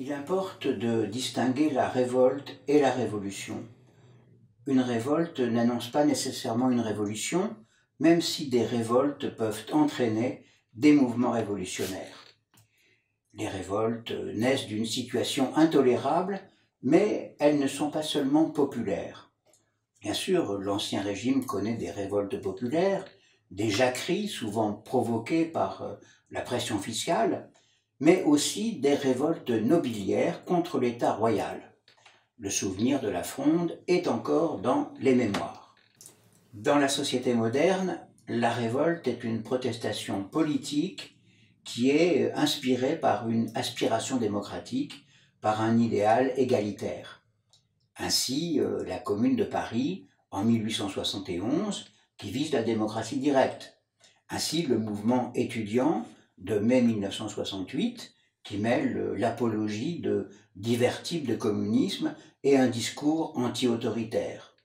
Il importe de distinguer la révolte et la révolution. Une révolte n'annonce pas nécessairement une révolution, même si des révoltes peuvent entraîner des mouvements révolutionnaires. Les révoltes naissent d'une situation intolérable, mais elles ne sont pas seulement populaires. Bien sûr, l'Ancien Régime connaît des révoltes populaires, des jacqueries souvent provoquées par la pression fiscale, mais aussi des révoltes nobiliaires contre l'État royal. Le souvenir de la Fronde est encore dans les mémoires. Dans la société moderne, la révolte est une protestation politique qui est inspirée par une aspiration démocratique, par un idéal égalitaire. Ainsi, la Commune de Paris, en 1871, qui vise la démocratie directe. Ainsi, le mouvement étudiant de mai 1968, qui mêle l'apologie de divers types de communisme et un discours anti-autoritaire.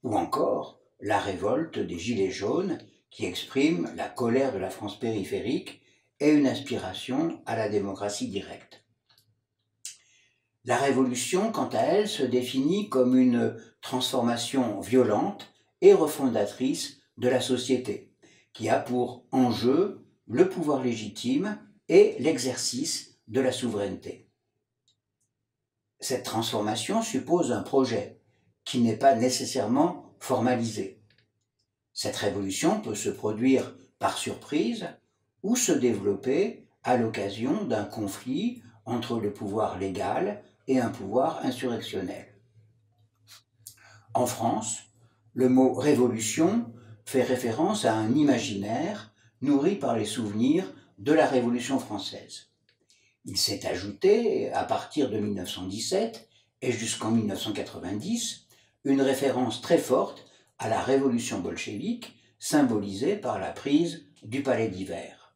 Ou encore, la révolte des Gilets jaunes, qui exprime la colère de la France périphérique et une aspiration à la démocratie directe. La révolution, quant à elle, se définit comme une transformation violente et refondatrice de la société, qui a pour enjeu le pouvoir légitime et l'exercice de la souveraineté. Cette transformation suppose un projet qui n'est pas nécessairement formalisé. Cette révolution peut se produire par surprise ou se développer à l'occasion d'un conflit entre le pouvoir légal et un pouvoir insurrectionnel. En France, le mot « révolution » fait référence à un imaginaire nourri par les souvenirs de la Révolution française. Il s'est ajouté, à partir de 1917 et jusqu'en 1990, une référence très forte à la révolution bolchevique, symbolisée par la prise du Palais d'Hiver.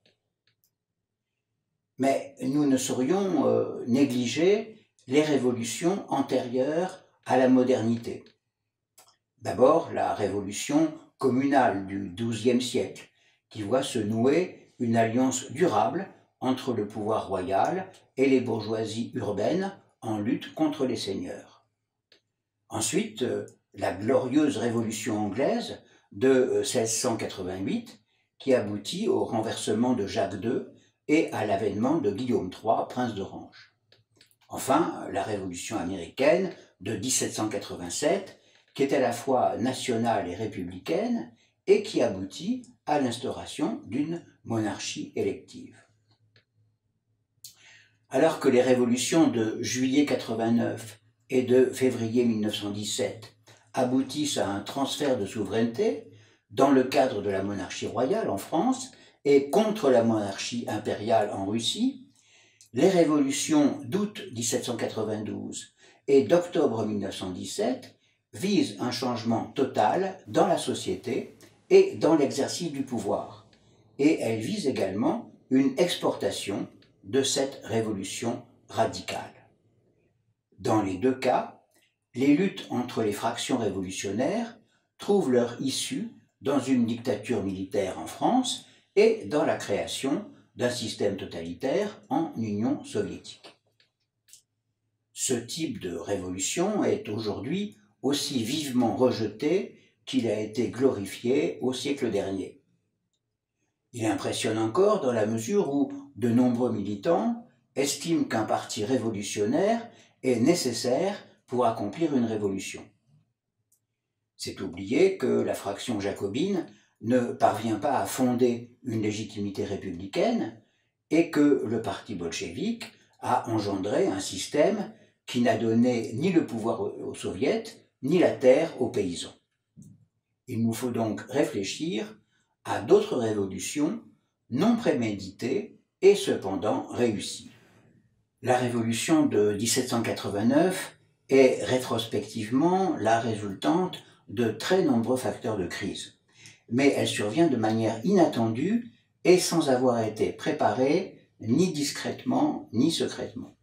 Mais nous ne saurions négliger les révolutions antérieures à la modernité. D'abord, la révolution communale du XIIe siècle, qui voit se nouer une alliance durable entre le pouvoir royal et les bourgeoisies urbaines en lutte contre les seigneurs. Ensuite, la glorieuse révolution anglaise de 1688, qui aboutit au renversement de Jacques II et à l'avènement de Guillaume III, prince d'Orange. Enfin, la révolution américaine de 1787, qui est à la fois nationale et républicaine, et qui aboutit à l'instauration d'une monarchie élective. Alors que les révolutions de juillet 89 et de février 1917 aboutissent à un transfert de souveraineté dans le cadre de la monarchie royale en France et contre la monarchie impériale en Russie, les révolutions d'août 1792 et d'octobre 1917 visent un changement total dans la société et dans l'exercice du pouvoir, et elles visent également une exportation de cette révolution radicale. Dans les deux cas, les luttes entre les fractions révolutionnaires trouvent leur issue dans une dictature militaire en France et dans la création d'un système totalitaire en Union soviétique. Ce type de révolution est aujourd'hui aussi vivement rejeté qu'il a été glorifié au siècle dernier. Il impressionne encore dans la mesure où de nombreux militants estiment qu'un parti révolutionnaire est nécessaire pour accomplir une révolution. C'est oublier que la fraction jacobine ne parvient pas à fonder une légitimité républicaine et que le parti bolchevique a engendré un système qui n'a donné ni le pouvoir aux soviets, ni la terre aux paysans. Il nous faut donc réfléchir à d'autres révolutions non préméditées et cependant réussies. La révolution de 1789 est rétrospectivement la résultante de très nombreux facteurs de crise, mais elle survient de manière inattendue et sans avoir été préparée ni discrètement ni secrètement.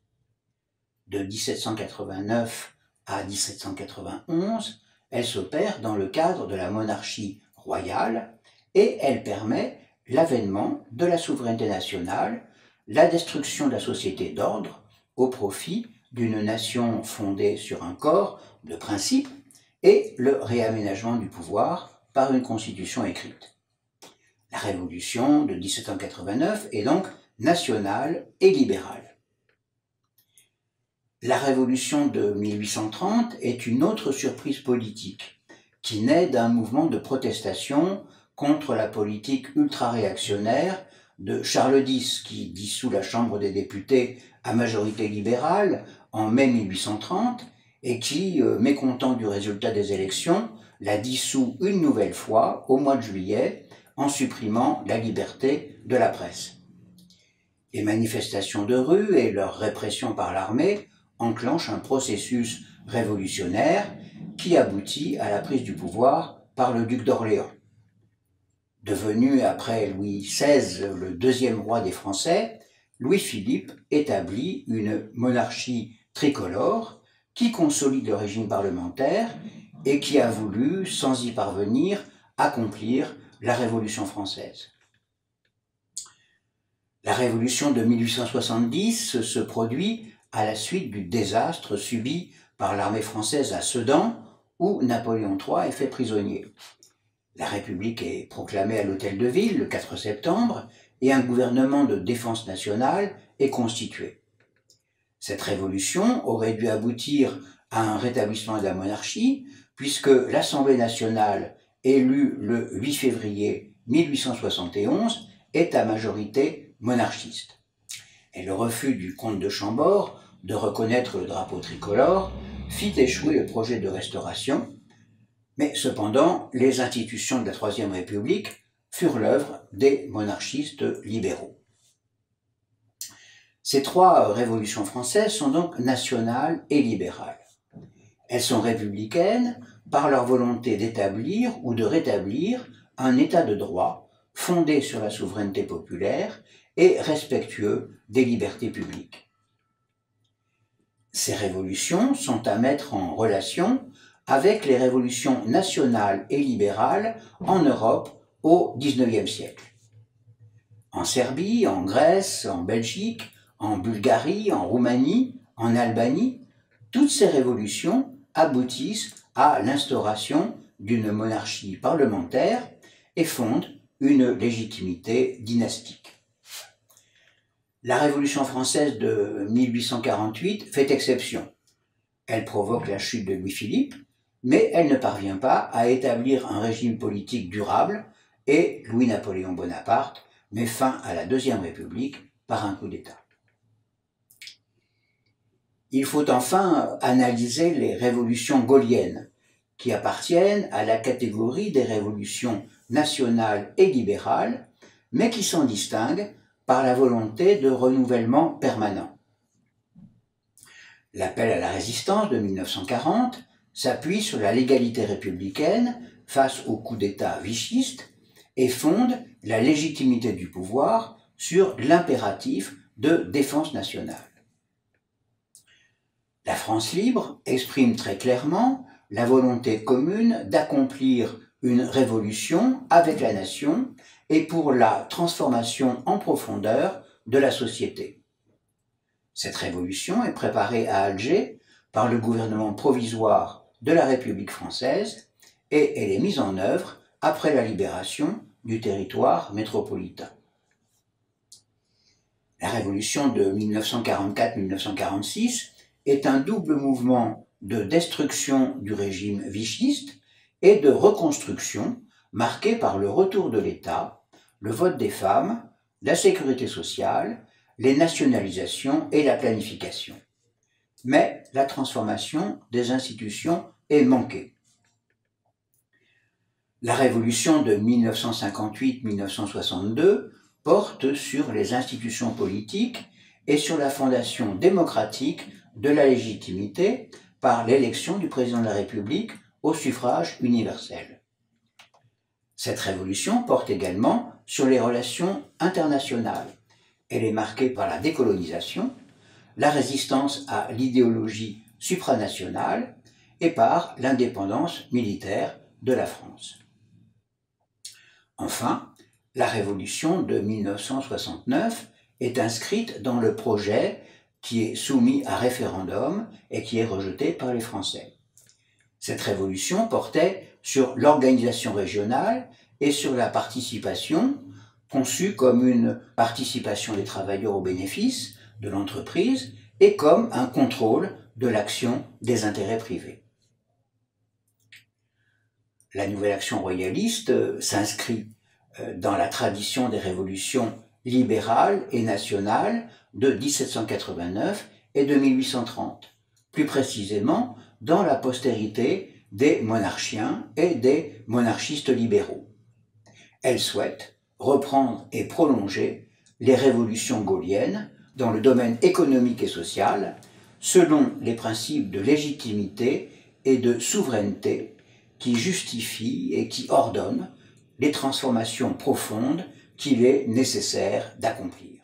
De 1789 à 1791, elle s'opère dans le cadre de la monarchie royale et elle permet l'avènement de la souveraineté nationale, la destruction de la société d'ordre, au profit d'une nation fondée sur un corps de principes et le réaménagement du pouvoir par une constitution écrite. La Révolution de 1789 est donc nationale et libérale. La Révolution de 1830 est une autre surprise politique qui naît d'un mouvement de protestation contre la politique ultra-réactionnaire de Charles X, qui dissout la Chambre des députés à majorité libérale en mai 1830 et qui, mécontent du résultat des élections, la dissout une nouvelle fois au mois de juillet en supprimant la liberté de la presse. Les manifestations de rue et leur répression par l'armée enclenchent un processus révolutionnaire qui aboutit à la prise du pouvoir par le duc d'Orléans. Devenu après Louis XVI le deuxième roi des Français, Louis-Philippe établit une monarchie tricolore qui consolide le régime parlementaire et qui a voulu, sans y parvenir, accomplir la Révolution française. La Révolution de 1870 se produit à la suite du désastre subi par l'armée française à Sedan, où Napoléon III est fait prisonnier. La République est proclamée à l'Hôtel de Ville le 4 septembre et un gouvernement de défense nationale est constitué. Cette révolution aurait dû aboutir à un rétablissement de la monarchie, puisque l'Assemblée nationale, élue le 8 février 1871, est à majorité monarchiste. Et le refus du comte de Chambord de reconnaître le drapeau tricolore fit échouer le projet de restauration, mais cependant, les institutions de la Troisième République furent l'œuvre des monarchistes libéraux. Ces trois révolutions françaises sont donc nationales et libérales. Elles sont républicaines par leur volonté d'établir ou de rétablir un état de droit fondé sur la souveraineté populaire et respectueux des libertés publiques. Ces révolutions sont à mettre en relation avec les révolutions nationales et libérales en Europe au XIXe siècle. En Serbie, en Grèce, en Belgique, en Bulgarie, en Roumanie, en Albanie, toutes ces révolutions aboutissent à l'instauration d'une monarchie parlementaire et fondent une légitimité dynastique. La Révolution française de 1848 fait exception. Elle provoque la chute de Louis-Philippe, mais elle ne parvient pas à établir un régime politique durable et Louis-Napoléon Bonaparte met fin à la Deuxième République par un coup d'État. Il faut enfin analyser les révolutions gaulliennes, qui appartiennent à la catégorie des révolutions nationales et libérales, mais qui s'en distinguent par la volonté de renouvellement permanent. L'appel à la résistance de 1940 s'appuie sur la légalité républicaine face au coup d'État vichiste et fonde la légitimité du pouvoir sur l'impératif de défense nationale. La France libre exprime très clairement la volonté commune d'accomplir une révolution avec la nation et pour la transformation en profondeur de la société. Cette révolution est préparée à Alger par le gouvernement provisoire de la République française et elle est mise en œuvre après la libération du territoire métropolitain. La révolution de 1944-1946 est un double mouvement de destruction du régime vichiste et de reconstruction marqué par le retour de l'État, le vote des femmes, la sécurité sociale, les nationalisations et la planification. Mais la transformation des institutions est manquée. La révolution de 1958-1962 porte sur les institutions politiques et sur la fondation démocratique de la légitimité par l'élection du président de la République au suffrage universel. Cette révolution porte également sur les relations internationales. Elle est marquée par la décolonisation, la résistance à l'idéologie supranationale et par l'indépendance militaire de la France. Enfin, la révolution de 1969 est inscrite dans le projet qui est soumis à référendum et qui est rejeté par les Français. Cette révolution portait sur l'organisation régionale et sur la participation, conçue comme une participation des travailleurs aux bénéfices de l'entreprise et comme un contrôle de l'action des intérêts privés. La nouvelle action royaliste s'inscrit dans la tradition des révolutions libérales et nationales de 1789 et de 1830, plus précisément dans la postérité des monarchiens et des monarchistes libéraux. Elle souhaite reprendre et prolonger les révolutions gaulliennes dans le domaine économique et social, selon les principes de légitimité et de souveraineté qui justifient et qui ordonnent les transformations profondes qu'il est nécessaire d'accomplir.